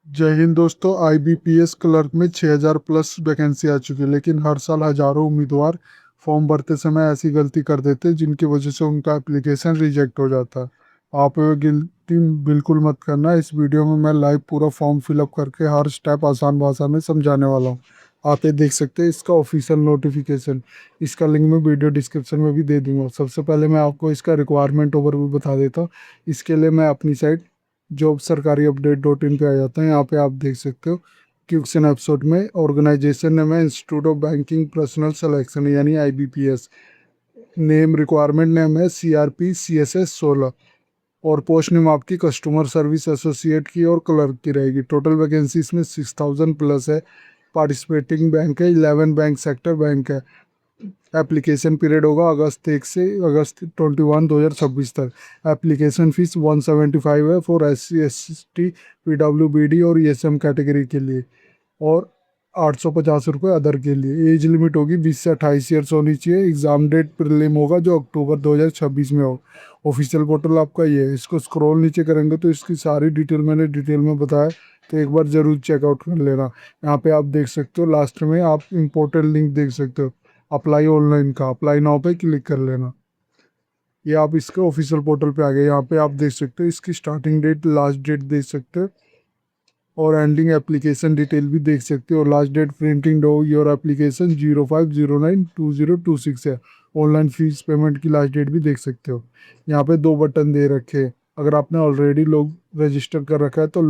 जय हिंद दोस्तों। IBPS clerk में 6000 प्लस वैकेंसी आ चुकी है, लेकिन हर साल हजारों उम्मीदवार फॉर्म भरते समय ऐसी गलती कर देते हैं जिनकी वजह से उनका एप्लीकेशन रिजेक्ट हो जाता है। आप ये गलती बिल्कुल मत करना। इस वीडियो में मैं लाइव पूरा फॉर्म फिलअप करके हर स्टेप आसान भाषा में समझाने वाला हूँ। आप ये देख सकते हैं इसका ऑफिशियल नोटिफिकेशन। इसका लिंक मैं वीडियो डिस्क्रिप्शन में भी दे दूंगा। सबसे पहले मैं आपको इसका रिक्वायरमेंट ओवरव्यू बता देता हूँ। इसके लिए मैं अपनी साइट जॉब सरकारी अपडेट डॉट इन पे आ जाता है। यहाँ पे आप देख सकते हो क्विक एपिसोड में ऑर्गेनाइजेशन नेम है institute of banking personal selection यानी आईबीपीएस। नेम रिक्वायरमेंट नेम है सीआरपी सीएसएस 16 और पोस्ट नेम आपकी कस्टमर सर्विस एसोसिएट की और क्लर्क की रहेगी। टोटल वैकेंसी इसमें 6000 प्लस है। पार्टिसिपेटिंग बैंक है 11 बैंक सेक्टर बैंक है। एप्लीकेशन पीरियड होगा अगस्त 1 से अगस्त 2026 तक। एप्लीकेशन फीस 175 है फॉर SC ST PWBD और ESM कैटेगरी के लिए, और 850 रुपये अदर के लिए। एज लिमिट होगी 20 से 28 ईयर्स होनी चाहिए। एग्जाम डेट प्रीलिम होगा जो अक्टूबर 2026 में हो। ऑफिशियल पोर्टल आपका ये है। इसको स्क्रॉल नीचे करेंगे तो इसकी सारी डिटेल मैंने डिटेल में बताया, तो एक बार ज़रूर चेकआउट कर लेना। यहाँ पे आप देख सकते हो लास्ट में आप इम्पोर्टेंट लिंक देख सकते हो अप्लाई ऑनलाइन का। अप्लाई नाउ पे क्लिक कर लेना। ये आप इसके ऑफिशियल पोर्टल पे आ गए। यहाँ पे आप देख सकते हो इसकी स्टार्टिंग डेट लास्ट डेट देख सकते हो और एंडिंग एप्लीकेशन डिटेल भी देख सकते हो। Last date printing do your application 05092026 है। ऑनलाइन फीस पेमेंट की लास्ट डेट भी देख सकते हो। यहाँ पे दो बटन दे रखे हैं। अगर आपने ऑलरेडी रजिस्टर कर रखा है तो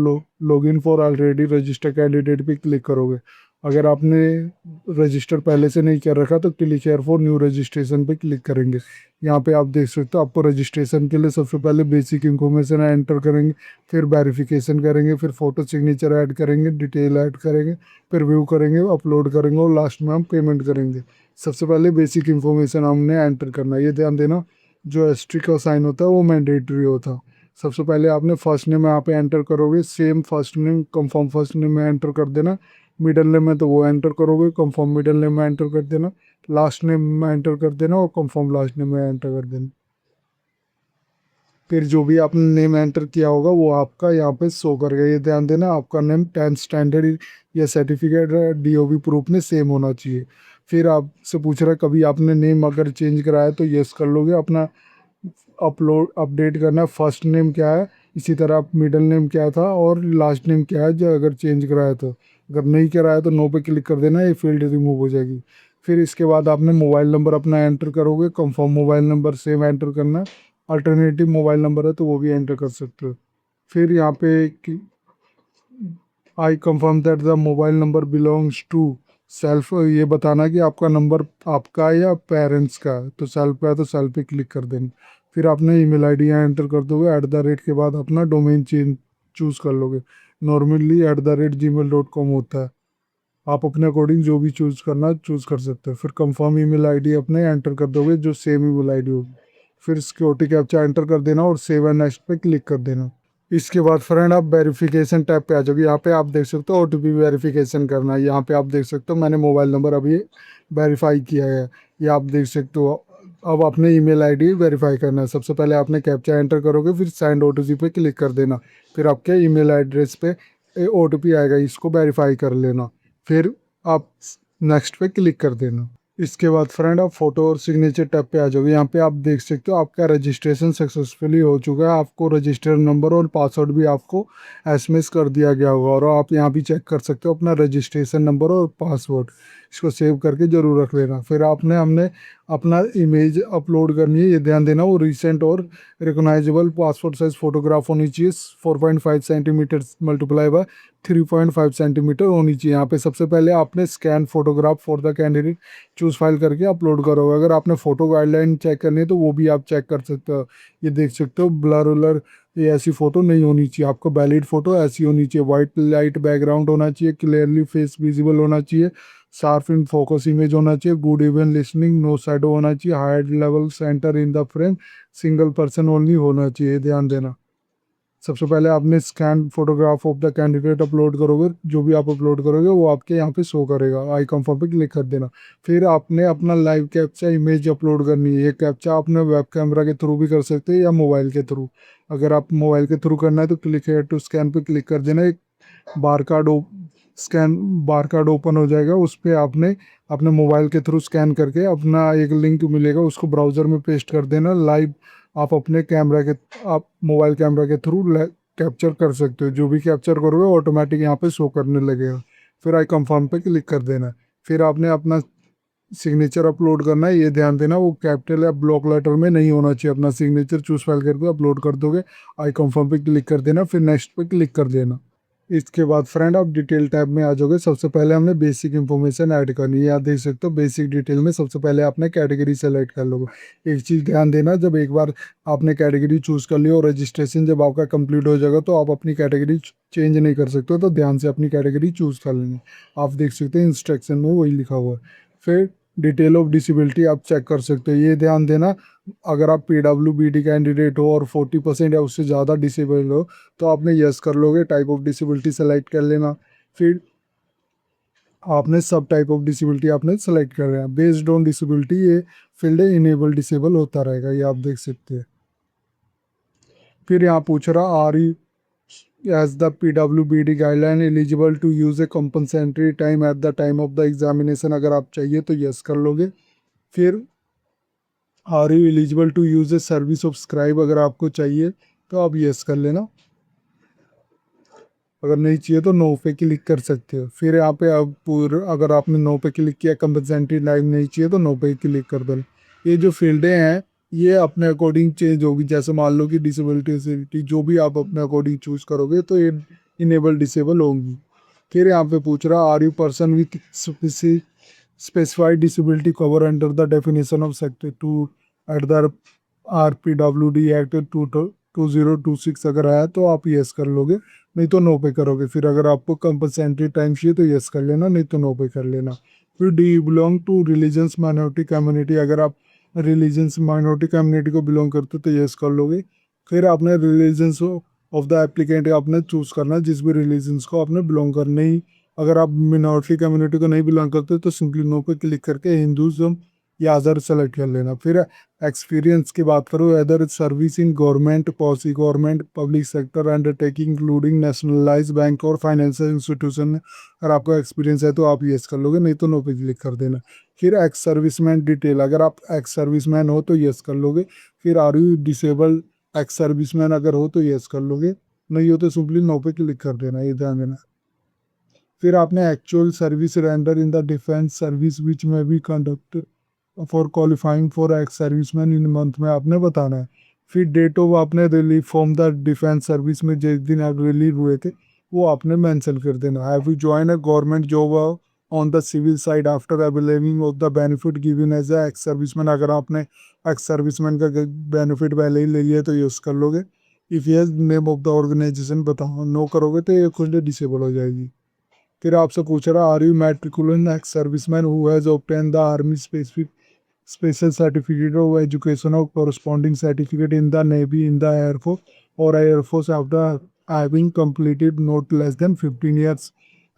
log in for already register candidate पे क्लिक करोगे। अगर आपने रजिस्टर पहले से नहीं कर रखा तो click here for new registration पे क्लिक करेंगे। यहाँ पे आप देख सकते हो आपको रजिस्ट्रेशन के लिए सबसे पहले बेसिक इन्फॉर्मेशन एंटर करेंगे, फिर वेरिफिकेशन करेंगे, फिर फोटो सिग्नेचर ऐड करेंगे, डिटेल ऐड करेंगे, फिर व्यू करेंगे, अपलोड करेंगे और लास्ट में हम पेमेंट करेंगे। सबसे पहले बेसिक इन्फॉर्मेशन हमने एंटर करना है। ये ध्यान देना जो एस्ट्रिक का साइन होता है वो मैंडेटरी होता है। सबसे पहले आपने फर्स्ट नेम यहाँ पे एंटर करोगे, same first name confirm first name में एंटर कर देना। मिडल नेम है तो वो एंटर करोगे, कंफर्म मिडल नेम में एंटर कर देना। लास्ट नेम में एंटर कर देना और कंफर्म लास्ट नेम में एंटर कर देना। फिर जो भी आपने नेम एंटर किया होगा वो आपका यहाँ पे शो करेगा। ये ध्यान देना आपका नेम 10th स्टैंडर्ड या सर्टिफिकेट DOB प्रूफ में सेम होना चाहिए। फिर आपसे पूछ रहा है कभी आपने नेम अगर चेंज कराया तो यस कर लोगे। अपना अपलोड अपडेट करना है फर्स्ट नेम क्या है, इसी तरह आप मिडिल नेम क्या था और लास्ट नेम क्या है जो अगर चेंज कराया तो। अगर नहीं कराया तो नो पे क्लिक कर देना, ये फील्ड रिमूव हो जाएगी। फिर इसके बाद आपने मोबाइल नंबर अपना एंटर करोगे। Confirm mobile number same enter करना है। अल्टरनेटिव मोबाइल नंबर है तो वो भी एंटर कर सकते हो। फिर यहाँ पे I confirm that the mobile number belongs to self, ये बताना कि आपका नंबर आपका है या पेरेंट्स का है। तो सेल्फ पे है तो सेल्फ पे क्लिक कर देना। फिर आपने ईमेल आईडी यहाँ एंटर कर दोगे। @ के बाद अपना डोमेन चेंज चूज़ कर लोगे। नॉर्मली @gmail.com होता है। आप अपने अकॉर्डिंग जो भी चूज़ करना चूज़ कर सकते हो। फिर कंफर्म ईमेल आईडी अपने एंटर कर दोगे जो सेम ईमेल आईडी होगी। फिर सिक्योरिटी कैप्चा एंटर कर देना और सेव एंड नेक्स्ट पे क्लिक कर देना। इसके बाद फ्रेंड आप वेरिफिकेशन टैब पे आ जाओगे। यहाँ पे आप देख सकते हो OTP वेरिफिकेशन करना है। यहाँ पे आप देख सकते हो मैंने मोबाइल नंबर अभी वेरीफाई किया है। ये आप देख सकते हो। अब आपने ईमेल आईडी वेरीफाई करना है। सबसे पहले आपने कैप्चा एंटर करोगे, फिर सेंड OTP पे क्लिक कर देना। फिर आपके ईमेल एड्रेस पे OTP आएगा, इसको वेरीफाई कर लेना। फिर आप नेक्स्ट पे क्लिक कर देना। इसके बाद फ्रेंड आप फोटो और सिग्नेचर टैब पे आ जाओगे। यहाँ पे आप देख सकते हो आपका रजिस्ट्रेशन सक्सेसफुली हो चुका है। आपको रजिस्टर नंबर और पासवर्ड भी आपको SMS कर दिया गया होगा, और आप यहाँ भी चेक कर सकते हो अपना रजिस्ट्रेशन नंबर और पासवर्ड। इसको सेव करके ज़रूर रख लेना। फिर आपने हमने अपना इमेज अपलोड करनी है। ये ध्यान देना वो रिसेंट और रिकोगनाइजेबल पासपोर्ट साइज फोटोग्राफ होनी चाहिए। 4.5 सेंटीमीटर मल्टीप्लाई बाय 3.5 सेंटीमीटर होनी चाहिए। यहाँ पे सबसे पहले आपने scan photograph for the candidate choose file करके अपलोड करोगे। अगर आपने फोटो गाइडलाइन चेक करनी है तो वो भी आप चेक कर सकते हो। ये देख सकते हो ब्लर उलर ये ऐसी फोटो नहीं होनी चाहिए। आपको वैलिड फोटो ऐसी होनी चाहिए। वाइट लाइट बैकग्राउंड होना चाहिए, क्लियरली फेस विजिबल होना चाहिए, शार्प इन फोकस इमेज होना चाहिए, good even lighting, no shadow होना चाहिए, head level centre in the frame, single person only होना चाहिए। ध्यान देना सबसे पहले आपने scan photograph of the candidate upload करोगे। जो भी आप अपलोड करोगे वो आपके यहाँ पे शो करेगा। आई कंफर्म पे क्लिक कर देना। फिर आपने अपना लाइव कैप्चा इमेज अपलोड करनी है। ये कैप्चा आपने वेब कैमरा के थ्रू भी कर सकते हैं या मोबाइल के थ्रू। अगर आप मोबाइल के थ्रू करना है तो क्लिक हेयर टू स्कैन पे क्लिक कर देना। एक बार कार्ड स्कैन बार कार्ड ओपन हो जाएगा। उस पर आपने अपने मोबाइल के थ्रू स्कैन करके अपना एक लिंक मिलेगा, उसको ब्राउज़र में पेस्ट कर देना। लाइव आप अपने कैमरा के आप मोबाइल कैमरा के थ्रू कैप्चर कर सकते हो। जो भी कैप्चर करोगे ऑटोमेटिक यहाँ पे शो करने लगेगा। फिर आई कंफर्म पे क्लिक कर देना। फिर आपने अपना सिग्नेचर अपलोड करना है, ये ध्यान देना वो कैपिटल या ब्लॉक लेटर में नहीं होना चाहिए। अपना सिग्नेचर चूज फाइल करके अपलोड कर दोगे, आई कंफर्म पे क्लिक कर देना, फिर नेक्स्ट पे क्लिक कर देना। इसके बाद फ्रेंड आप डिटेल टैब में आ जाओगे। सबसे पहले हमने बेसिक इन्फॉर्मेशन ऐड करनी है। यहाँ देख सकते हो बेसिक डिटेल में सबसे पहले आपने कैटेगरी सेलेक्ट कर लोगे। एक चीज़ ध्यान देना, जब एक बार आपने कैटेगरी चूज कर ली और रजिस्ट्रेशन जब आपका कंप्लीट हो जाएगा तो आप अपनी कैटेगरी चेंज नहीं कर सकते हो, तो ध्यान से अपनी कैटेगरी चूज कर लेंगे। आप देख सकते हैं इंस्ट्रक्शन में वही लिखा हुआ है। फिर डिटेल ऑफ डिसेबिलिटी आप चेक कर सकते हो। ये ध्यान देना, अगर आप PWBD कैंडिडेट हो और 40% या उससे ज़्यादा डिसेबल हो तो आपने यस कर लोगे। टाइप ऑफ डिसेबिलिटी सेलेक्ट कर लेना। फिर आपने सब टाइप ऑफ डिसेबिलिटी आपने सेलेक्ट कर रहे हैं। बेस्ड ऑन डिसेबिलिटी ये फील्ड इनेबल डिसेबल होता रहेगा, ये आप देख सकते हैं। फिर यहाँ पूछ रहा are you as the PWBD guideline eligible to use a compensatory time at the time of the examination, अगर आप चाहिए तो यस कर लोगे। फिर are you eligible to use a service of scribe, अगर आपको चाहिए तो आप यस कर लेना, अगर नहीं चाहिए तो नो पे क्लिक कर सकते हो। फिर यहाँ पे अब अगर आपने नो पे क्लिक किया, कंपनसेंट्री टाइम नहीं चाहिए तो नो पे क्लिक कर दो। ये जो फील्डें हैं ये अपने अकॉर्डिंग चेंज होगी। जैसे मान लो कि डिसेबिलिटी जो भी आप अपने अकॉर्डिंग चूज करोगे तो ये इनेबल डिसेबल होंगी। फिर यहाँ पे पूछ रहा are you person with specified disability cover under the definition of sector 2 at the RPWD act 2026, अगर आया तो आप यस कर लोगे, नहीं तो नो पे करोगे। फिर अगर आपको कंपनसेंट्री टाइम चाहिए तो यस कर लेना, नहीं तो नो पे कर लेना। फिर do you belong to religions minority community, अगर आप रिलीजन्स माइनॉरिटी कम्युनिटी को बिलोंग करते हो तो यस कर लोगे। फिर आपने रिलीजन्स ऑफ द एप्लीकेंट आपने चूज करना, जिस भी रिलीजन्स को आपने बिलोंग करना ही। अगर आप मिनॉरिटी कम्युनिटी को नहीं बिलोंग करते तो सिंपली नो पे क्लिक करके हिंदुज़म या अदर सेलेक्ट कर लेना। फिर एक्सपीरियंस की बात करो, other service in government policy government public sector undertaking including nationalise bank और फाइनेंशियल इंस्टीट्यूशन, अगर आपको एक्सपीरियंस है तो आप यस कर लोगे, नहीं तो नो पे क्लिक कर देना। फिर एक्स सर्विसमैन डिटेल, अगर आप एक्स सर्विसमैन हो तो यस कर लोगे। फिर are you disable ex serviceman, अगर हो तो यस कर लोगे, नहीं हो तो सिंपली नो पे क्लिक कर देना, ये ध्यान देना। फिर आपने actual service render in the defence service which में भी conduct for qualifying for ex serviceman in month में आपने बताना है। फिर डेट ऑफ आपने relieve from the defence service में जिस दिन आप रिलीव हुए थे वो आपने मेंशन कर देना। Have you join a government job on the civil side after availing of the benefit given as a ex serviceman, अगर आपने एक्स सर्विसमैन का बेनिफिट पहले ही ले लिया तो यूज़ कर लोगे। If yes name of the organisation बताओ, नो करोगे तो ये खुद डिसेबल हो जाएगी। फिर आपसे पूछ रहा are you matriculate ex serviceman who has obtain the army specific special certificate of education or corresponding certificate in the Navy, in the Air Force, or Air Force after having completed not less than 15 years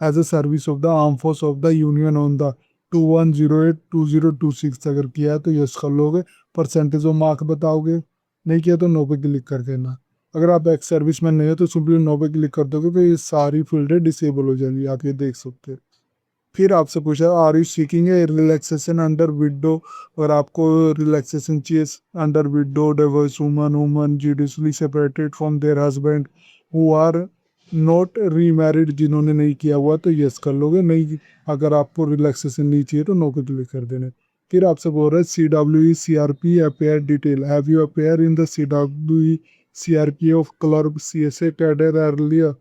as a service of the Armed Force of the Union on the 2108-2026, अगर किया है तो yes कर लोगे। Percentage of mark बताओगे, नहीं किया तो नो पे क्लिक कर देना। अगर आप एक्स सर्विसमैन नहीं हो तो सिंपली नो पे क्लिक कर दोगे तो ये सारी फील्डें डिसेबल हो जाएंगी, आप ये देख सकते हैं। फिर आपसे पूछा are you seeking a relaxation under widow, अगर आपको रिलैक्सेशन चाहिए under widow divorce woman woman judicially separated from their husband who are not remarried, जिन्होंने नहीं किया हुआ तो यस कर लोगे, नहीं अगर आपको रिलैक्सेशन नहीं चाहिए तो नो पे क्लिक कर देने। फिर आपसे बोल रहे CWE CRP appear detail, have you appear in the CWE CRP of clerk CSA cadre earlier,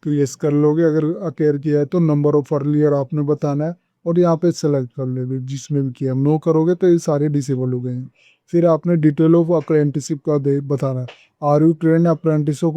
तो यस कर लोगे। अगर अकेयर किया है तो नंबर ऑफ अर्लियर आपने बताना है और यहाँ पे सेलेक्ट कर लोगे जिसमें भी किया। नो करोगे तो ये सारे डिसेबल हो गए हैं। फिर आपने डिटेल ऑफ अप्रेंटिसशिप का दे बताना है। Are you train apprentice of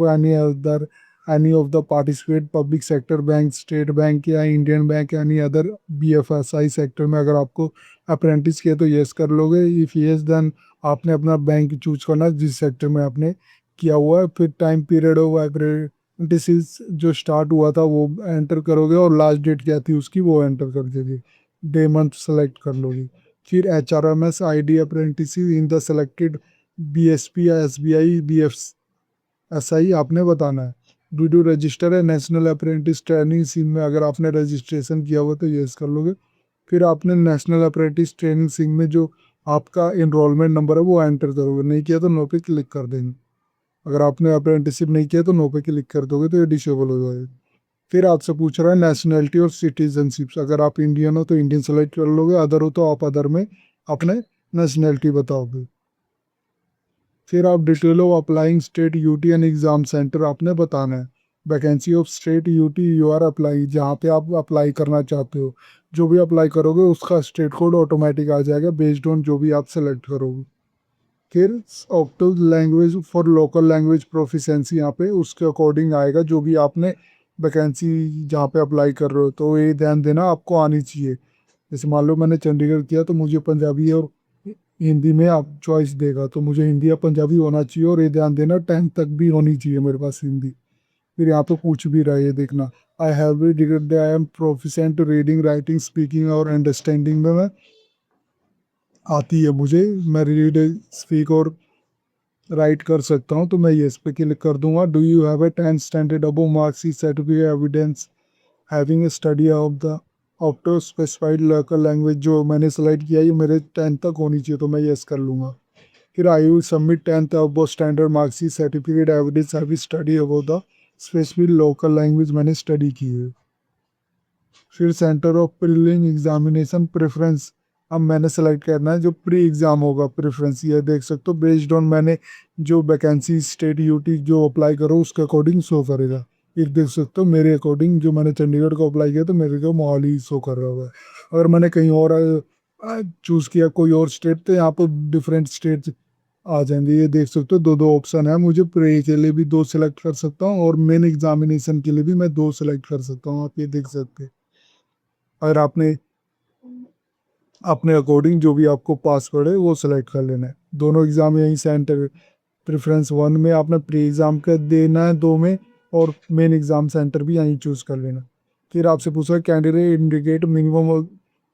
any of the participate public sector bank state bank या Indian bank any other BFSI sector में, अगर आपको अप्रेंटिस किया तो यस कर लोगे। इफ़ यस देन आपने अपना बैंक चूज करना जिस सेक्टर में आपने किया हुआ है। फिर टाइम पीरियड ऑफ डिसीज जो स्टार्ट हुआ था वो एंटर करोगे और लास्ट डेट क्या थी उसकी वो एंटर कर दोगे। डे मंथ सेलेक्ट कर लोगे। फिर HRMS ID apprentice in the selected BSP या SBI BFSI आपने बताना है। वीडियो रजिस्टर है नेशनल अप्रेंटिस ट्रेनिंग स्कीम में, अगर आपने रजिस्ट्रेशन किया हुआ तो यस कर लोगे। फिर आपने नेशनल अप्रेंटिस ट्रेनिंग स्कीम में जो आपका इनरोलमेंट नंबर है वो एंटर करोगे, नहीं किया तो नो पे क्लिक कर देंगे। अगर आपने अप्रेंटिसशिप नहीं किया तो नो पे क्लिक कर दोगे तो ये डिसेबल हो जाएगा। फिर आपसे पूछ रहा है नेशनैलिटी और सिटीजनशिप, अगर आप इंडियन हो तो इंडियन सेलेक्ट कर लोगे, अदर हो तो आप अदर में अपने नेशनैलिटी बताओगे। फिर आप detail of applying state UT and exam centre आपने बताना है। Vacancy of state UT you are apply, जहाँ पे आप अप्लाई करना चाहते हो, जो भी अप्लाई करोगे उसका स्टेट कोड ऑटोमेटिक आ जाएगा बेस्ड ऑन जो भी आप सेलेक्ट करोगे। फिर octal language for local language proficiency, यहाँ पे उसके अकॉर्डिंग आएगा जो भी आपने वैकेंसी जहाँ पे अप्लाई कर रहे हो, तो ये ध्यान देना आपको आनी चाहिए। जैसे मान लो मैंने चंडीगढ़ किया तो मुझे पंजाबी और हिंदी में आप चॉइस देगा, तो मुझे हिंदी या पंजाबी होना चाहिए, और ये ध्यान देना 10th तक भी होनी चाहिए मेरे पास हिंदी। फिर यहाँ पे पूछ भी रहा है ये देखना, I have B degree I am proficient reading writing speaking और अंडरस्टैंडिंग में मैं आती है मुझे, मैं रीड स्पीक और राइट कर सकता हूँ, तो मैं ये इस पे क्लिक कर दूंगा। Do you have a 10th standard above marks certificate evidence having a study of the opto specified local language, जो मैंने सेलेक्ट किया ये मेरे 10th तक होनी चाहिए, तो मैं यस कर लूँगा। फिर I will submit 10th above standard marks certificate evidence have study about the specific local language मैंने स्टडी की है। फिर centre of prelim examination preference, अब मैंने सेलेक्ट करना है जो प्री एग्ज़ाम होगा प्रेफरेंस, ये देख सकते हो बेस्ड ऑन मैंने जो वैकेंसी स्टेट यूटी जो अप्लाई करो उसके अकॉर्डिंग शो करेगा। ये देख सकते हो मेरे अकॉर्डिंग जो मैंने चंडीगढ़ को अप्लाई किया तो मेरे को मोहाली शो कर रहा होगा। अगर मैंने कहीं और चूज़ किया कोई और स्टेट तो यहाँ पर डिफरेंट स्टेट आ जाएंगे। ये देख सकते हो दो दो ऑप्शन है, मुझे प्रे के लिए भी दो सेलेक्ट कर सकता हूँ और मेन एग्जामिनेशन के लिए भी मैं दो सेलेक्ट कर सकता हूँ, आप ये देख सकते हैं। अगर आपने अपने अकॉर्डिंग जो भी आपको पास पड़े वो सिलेक्ट कर लेना है। दोनों एग्ज़ाम यहीं सेंटर, प्रेफरेंस वन में आपने प्री एग्ज़ाम का देना है दो में, और मेन एग्ज़ाम सेंटर भी यहीं चूज़ कर लेना। फिर आपसे पूछा candidate indicate minimum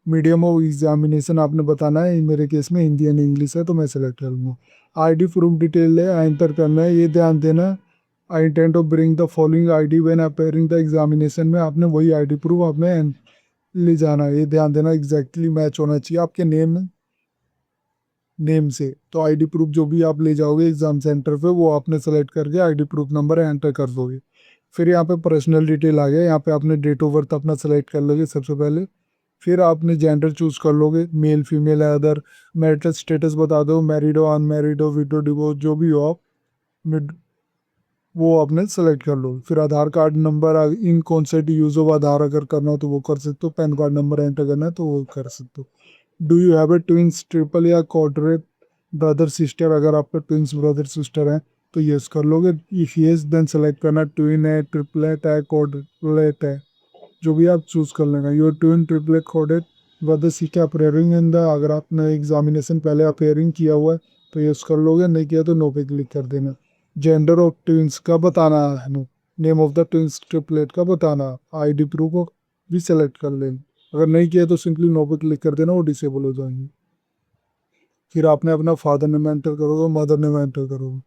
medium of examination आपने बताना है, मेरे केस में हिंदी एंड इंग्लिश है तो मैं सेलेक्ट कर लूँगा। आईडी प्रूफ डिटेल है एंटर करना है, ये ध्यान देना। I intent of bring the following ID when appearing the examination में आपने वही आईडी प्रूफ आपने ले जाना है, ये ध्यान देना एग्जैक्टली मैच होना चाहिए आपके नेम से। तो आईडी प्रूफ जो भी आप ले जाओगे एग्जाम सेंटर पे वो आपने सेलेक्ट करके आईडी प्रूफ नंबर एंटर कर दोगे। फिर यहाँ पे पर्सनल डिटेल आ गया, यहाँ पे आपने डेट ऑफ बर्थ अपना सेलेक्ट कर लोगे सबसे पहले। फिर आपने जेंडर चूज कर लोगे, मेल फीमेल है, अदर मैरिटल स्टेटस बता दो, मैरिड हो अनमैरिड हो विडो डिवोर्स जो भी हो आप वो आपने सेलेक्ट कर लो। फिर Aadhaar card number in concept use of Aadhaar अगर करना हो तो वो कर सकते हो, पैन कार्ड नंबर एंटर करना है तो वो कर सकते हो। Do you have a twins triple या क्वाड्रेट ब्रदर सिस्टर, अगर आपके ट्विंस ब्रदर सिस्टर हैं तो यस कर लोगे। इफ यस देन सेलेक्ट करना ट्विन है, ट्रिपलेट है, क्वाड्रेट है, जो भी आप चूज कर लेना। Your twin triplet quadrate brother sister appearing in the, अगर आपने एग्जामिनेशन पहले अपेयरिंग किया हुआ है तो यस कर लोगे, नहीं किया तो नो पे क्लिक कर देना। जेंडर ऑफ ट्विंस का बताना है, name of the twins triplet का बताना, आईडी प्रूफ को भी सेलेक्ट कर लेना। अगर नहीं किया तो सिंपली नो पे क्लिक कर देना, वो डिसेबल हो जाएंगे। फिर आपने अपना फादर नेम एंटर करोगे, मदर नेम एंटर करोगे।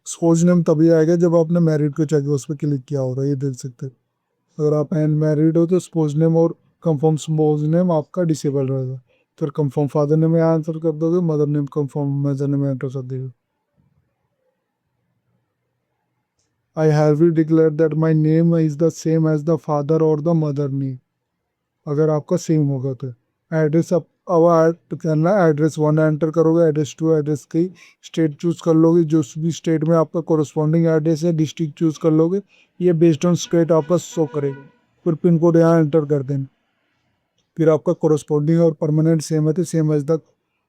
स्पोज नेम तभी आएगा जब आपने मैरिड को चाहिए उस पर क्लिक किया होगा, ये देख सकते हैं। अगर आप अनमैरिड हो तो स्पोज नेम और कंफर्म स्पोज नेम आपका डिसेबल रहेगा। फिर कंफर्म फादर नेम आंसर कर दोगे, mother name confirm mother name enter कर देगा। I have declared that my name is the same as the father or the mother name, अगर आपका सेम होगा तो। एड्रेस अब ऐड करना है, एड्रेस वन एंटर करोगे, एड्रेस टू एड्रेस की स्टेट चूज कर लोगे, जो भी स्टेट में आपका कोरस्पॉन्डिंग एड्रेस है डिस्ट्रिक्ट चूज कर लोगे, ये बेस्ड ऑन स्टेट आपका शो करेगा। फिर पिन कोड यहाँ एंटर कर देना। फिर आपका कोरस्पॉन्डिंग और परमानेंट सेम है तो same as the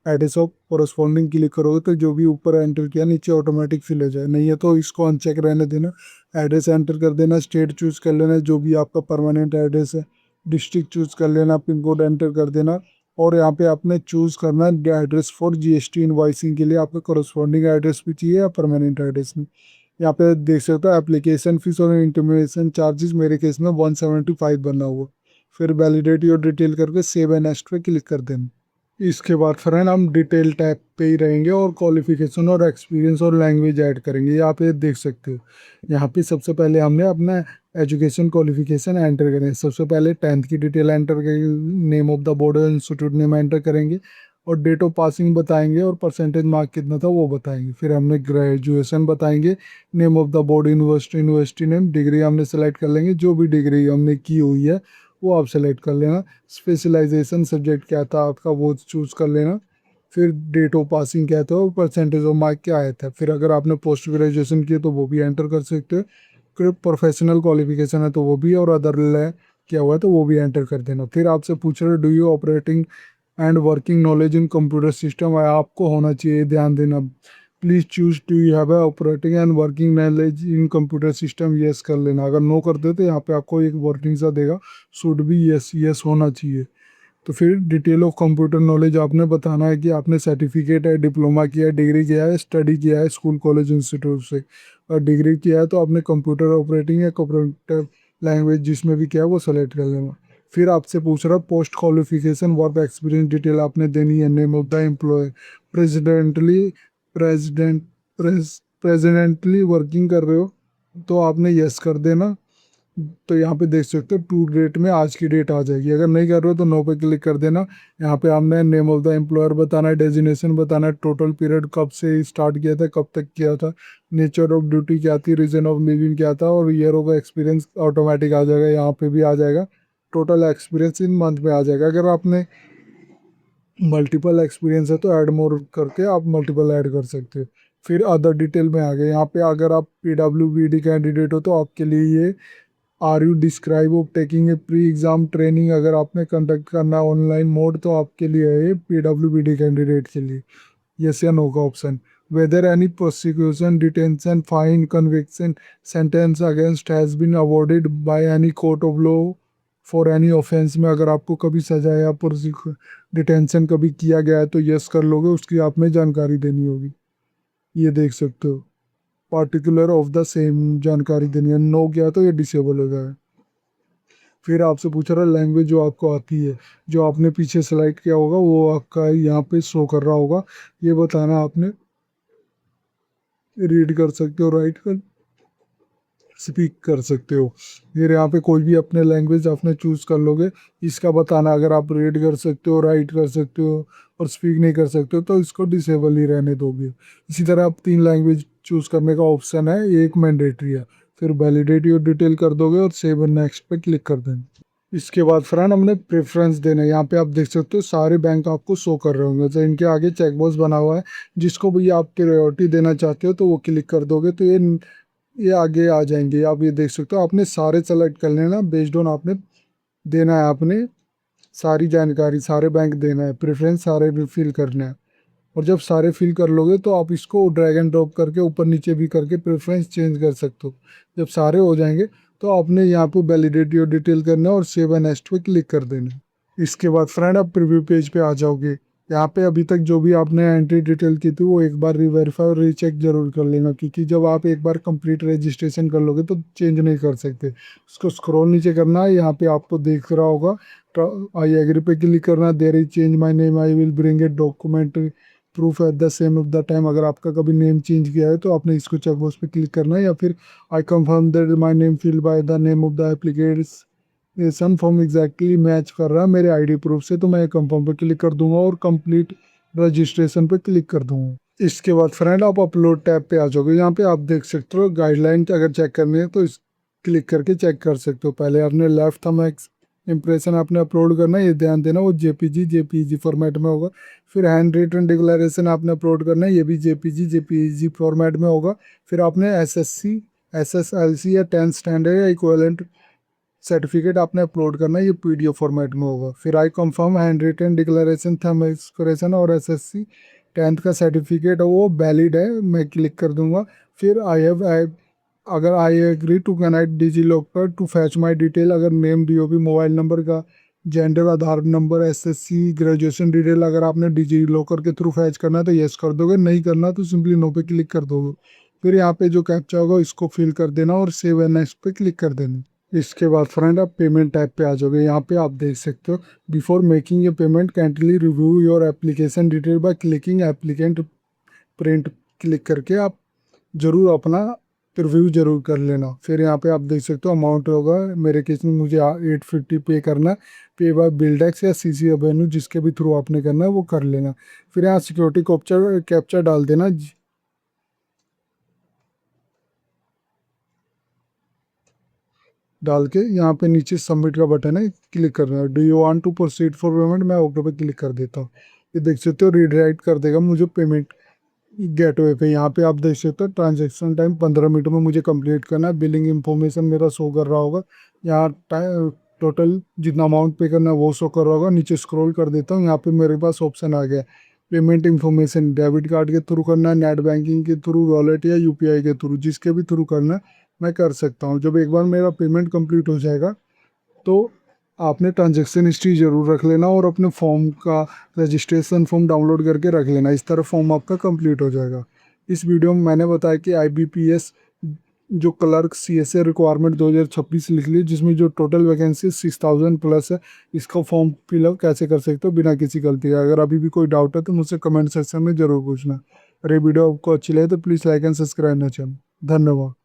address of corresponding click करोगे तो जो भी ऊपर एंटर किया नीचे ऑटोमेटिक फिल हो जाए, नहीं है तो इसको अनचेक रहने देना। एड्रेस एंटर कर देना, स्टेट चूज कर लेना जो भी आपका परमानेंट एड्रेस है, डिस्ट्रिक्ट चूज कर लेना, पिन कोड एंटर कर देना। और यहाँ पे आपने चूज करना है एड्रेस फॉर जीएसटी इनवॉइसिंग के लिए आपका कोरस्पॉन्डिंग एड्रेस भी चाहिए या परमानेंट एड्रेस में। यहाँ पे देख सकते हो एप्लीकेशन फीस और इंटीमेशन चार्जेस मेरे केस में 175 बना हुआ। फिर वैलिडेट योर डिटेल करके सेव एंड नेक्स्ट पे क्लिक कर देना। इसके बाद फ्रेंड हम डिटेल टैब पे ही रहेंगे और क्वालिफिकेशन और एक्सपीरियंस और लैंग्वेज ऐड करेंगे। यहाँ पे देख सकते हो, यहाँ पे सबसे पहले हमने अपना एजुकेशन क्वालिफिकेशन एंटर करें। सबसे पहले 10th की डिटेल एंटर करेंगे, name of the board institute name enter करेंगे और डेट ऑफ पासिंग बताएंगे और परसेंटेज मार्क कितना था वो बताएंगे। फिर हमने ग्रेजुएशन बताएंगे, name of the board university university name, degree हमने सेलेक्ट कर लेंगे, जो भी डिग्री हमने की हुई है वो आप सेलेक्ट कर लेना। स्पेशलाइजेशन सब्जेक्ट क्या था आपका वो चूज़ कर लेना। फिर डेट ऑफ पासिंग क्या था और परसेंटेज ऑफ मार्क क्या आया था। फिर अगर आपने पोस्ट ग्रेजुएशन किया तो वो भी एंटर कर सकते हो। फिर प्रोफेशनल क्वालिफिकेशन है तो वो भी, और अदर क्या हुआ है तो वो भी एंटर कर देना। फिर आपसे पूछ रहे do you operating and working knowledge in computer system, आपको होना चाहिए, ध्यान देना। Please choose do you have operating and working knowledge in computer system, yes कर लेना। अगर नो कर दे तो यहाँ पे आपको एक वार्निंग सा देगा, शुड भी यस यस होना चाहिए। तो फिर डिटेल ऑफ कंप्यूटर नॉलेज आपने बताना है कि आपने सर्टिफिकेट है, डिप्लोमा किया है, डिग्री किया है, स्टडी किया है स्कूल कॉलेज इंस्टीट्यूट से। और डिग्री किया है तो आपने कंप्यूटर ऑपरेटिंग या कंप्यूटर लैंग्वेज जिसमें भी किया है वो सेलेक्ट कर लेना। फिर आपसे पूछ रहा post qualification work experience detail आपने देनी है, name of the employ, presently president presently working कर रहे हो तो आपने यस कर देना। तो यहाँ पे देख सकते हो टू डेट में आज की डेट आ जाएगी। अगर नहीं कर रहे हो तो नो पे क्लिक कर देना। यहाँ पे हमने नेम ऑफ द एम्प्लॉयर बताना है, डेजिग्नेशन बताना है, टोटल पीरियड कब से स्टार्ट किया था कब तक किया था, नेचर ऑफ ड्यूटी क्या थी, रीजन ऑफ लिविंग क्या था, और ईयर ऑफ एक्सपीरियंस ऑटोमेटिक आ जाएगा, यहाँ पे भी आ जाएगा। टोटल एक्सपीरियंस इन मंथ में आ जाएगा। अगर आपने मल्टीपल एक्सपीरियंस है तो ऐड मोर करके आप मल्टीपल ऐड कर सकते हो। फिर अदर डिटेल में आ गए। यहाँ पे अगर आप PWBD कैंडिडेट हो तो आपके लिए ये are you describe of taking a pre exam training, अगर आपने कंडक्ट करना है ऑनलाइन मोड तो आपके लिए है ये PWBD कैंडिडेट के लिए। यस या नो का option. Whether any prosecution detention fine conviction sentence against has been awarded by any court of law for any offence, में अगर आपको कभी सजा या डिटेंशन कभी किया गया है तो यस कर लोगे, उसकी आप में जानकारी देनी होगी। ये देख सकते हो, पार्टिकुलर ऑफ द सेम जानकारी देनी है। नो किया तो ये डिसेबल हो जाएगा। फिर आपसे पूछ रहा है लैंग्वेज जो आपको आती है, जो आपने पीछे सेलेक्ट किया होगा वो आपका यहाँ पे शो कर रहा होगा, ये बताना आपने। रीड कर सकते हो, राइट कर स्पीक कर सकते हो। फिर यहाँ पे कोई भी अपने लैंग्वेज आपने चूज़ कर लोगे, इसका बताना। अगर आप रीड कर सकते हो, राइट कर सकते हो और स्पीक नहीं कर सकते हो तो इसको डिसेबल ही रहने दोगे। इसी तरह आप 3 लैंग्वेज चूज़ करने का ऑप्शन है, एक मैंडेटरी है। फिर वैलिडेट योर डिटेल कर दोगे और सेव एंड नेक्स्ट पे क्लिक कर देना। इसके बाद फ्रेंड हमने प्रेफरेंस देना है। यहाँ पे आप देख सकते हो सारे बैंक आपको शो कर रहे होंगे, तो इनके आगे चेकबॉक्स बना हुआ है, जिसको भी आप प्रायोरिटी देना चाहते हो तो वो क्लिक कर दोगे तो ये आगे आ जाएंगे। आप ये देख सकते हो, आपने सारे सेलेक्ट कर लेना बेस्ड ऑन आपने देना है, आपने सारी जानकारी सारे बैंक देना है, प्रेफरेंस सारे भी फिल करना है। और जब सारे फिल कर लोगे तो आप इसको ड्रैग एंड ड्रॉप करके ऊपर नीचे भी करके प्रेफरेंस चेंज कर सकते हो। जब सारे हो जाएंगे तो आपने यहाँ पे वैलिडेट योर डिटेल करना है और सेव एंड नेक्स्ट पे क्लिक कर देना। इसके बाद फ्रेंड आप प्रीव्यू पेज पे आ जाओगे। यहाँ पे अभी तक जो भी आपने एंट्री डिटेल की थी वो एक बार रिवेरीफाई और रीचेक जरूर कर लेना, क्योंकि जब आप एक बार कंप्लीट रजिस्ट्रेशन कर लोगे तो चेंज नहीं कर सकते। उसको स्क्रॉल नीचे करना है, यहाँ पे आपको देख रहा होगा आई एग्री पे क्लिक करना। There is change my name I will bring a document proof at the same of the time, अगर आपका कभी नेम चेंज किया है तो आपने इसको चेकबॉक्स पे क्लिक करना है। या फिर I confirm that my name filled by the name of the application form exactly match कर रहा है मेरे आईडी प्रूफ से, तो मैं कंफर्म पे क्लिक कर दूंगा और कंप्लीट रजिस्ट्रेशन पे क्लिक कर दूंगा। इसके बाद फ्रेंड आप अपलोड टैब पे आ जाओगे। यहाँ पे आप देख सकते हो गाइडलाइन अगर चेक करनी है तो इस क्लिक करके चेक कर सकते हो। पहले आपने लेफ्ट थंब इम्प्रेशन आपने अपलोड करना है, ये ध्यान देना वो जेपीजी फॉर्मेट में होगा। फिर हैंड रिटन डिक्लेरेशन आपने अपलोड करना है, ये भी जेपीजी फॉर्मेट में होगा। फिर आपने SSLC या 10th स्टैंडर्ड या इक्विवेलेंट सर्टिफिकेट आपने अपलोड करना है, ये PDF फॉर्मेट में होगा। फिर I confirm hand written declaration thumb expression और SSC 10th का सर्टिफिकेट है वो वैलिड है, मैं क्लिक कर दूंगा। फिर अगर I agree to connect DigiLocker to fetch my detail, अगर नेम DOB मोबाइल नंबर का gender Aadhaar number SSC graduation detail अगर आपने डिजी लॉकर के थ्रू फैच करना है तो येस कर दोगे, नहीं करना तो सिंपली नो पे क्लिक कर दोगे। फिर यहाँ पे जो कैप्चा होगा इसको फिल कर देना और सेव एंड नेक्स्ट पे क्लिक कर देना। इसके बाद फ्रेंड आप पेमेंट टैब पे आ जाओगे। यहाँ पे आप देख सकते हो, before making a payment kindly review your application detail by clicking applicant print. Click करके आप जरूर अपना रिव्यू जरूर कर लेना। फिर यहाँ पे आप देख सकते हो अमाउंट होगा, मेरे केस में मुझे 850 पे करना है। पे बाय बिल्डेक्स या सीसी एवेन्यू, जिसके भी थ्रू आपने करना है वो कर लेना। फिर यहाँ सिक्योरिटी कैप्चा डाल देना। डाल के यहाँ पे नीचे सबमिट का बटन है, क्लिक करना है। Do you want to proceed for payment, मैं ओके पे क्लिक कर देता हूँ। ये देख सकते हो रीडायरेक्ट कर देगा मुझे पेमेंट गेटवे पे। यहाँ पे आप देख सकते हो ट्रांजैक्शन टाइम 15 मिनट में मुझे कंप्लीट करना है। बिलिंग इंफॉर्मेशन मेरा शो कर रहा होगा। यहाँ टोटल जितना अमाउंट पे करना है वो शो कर रहा होगा। नीचे स्क्रॉल कर देता हूँ, यहाँ पे मेरे पास ऑप्शन आ गया पेमेंट इंफॉर्मेशन। डेबिट कार्ड के थ्रू करना है, नेट बैंकिंग के थ्रू, वॉलेट या यूपीआई के थ्रू, जिसके भी थ्रू करना है मैं कर सकता हूँ। जब एक बार मेरा पेमेंट कंप्लीट हो जाएगा तो आपने ट्रांजैक्शन हिस्ट्री जरूर रख लेना और अपने फॉर्म का रजिस्ट्रेशन फॉर्म डाउनलोड करके रख लेना। इस तरह फॉर्म आपका कंप्लीट हो जाएगा। इस वीडियो में मैंने बताया कि आईबीपीएस जो क्लर्क सीएसए रिक्वायरमेंट 2026 लिख ली, जिसमें जो टोटल वैकेंसी 6000 प्लस है, इसका फॉर्म फिलअप कैसे कर सकते हो बिना किसी गलती के। अगर अभी भी कोई डाउट है तो मुझसे कमेंट सेक्शन में जरूर पूछना। अरे वीडियो आपको अच्छी लगे तो प्लीज़ लाइक एंड सब्सक्राइब ना चैनल। धन्यवाद।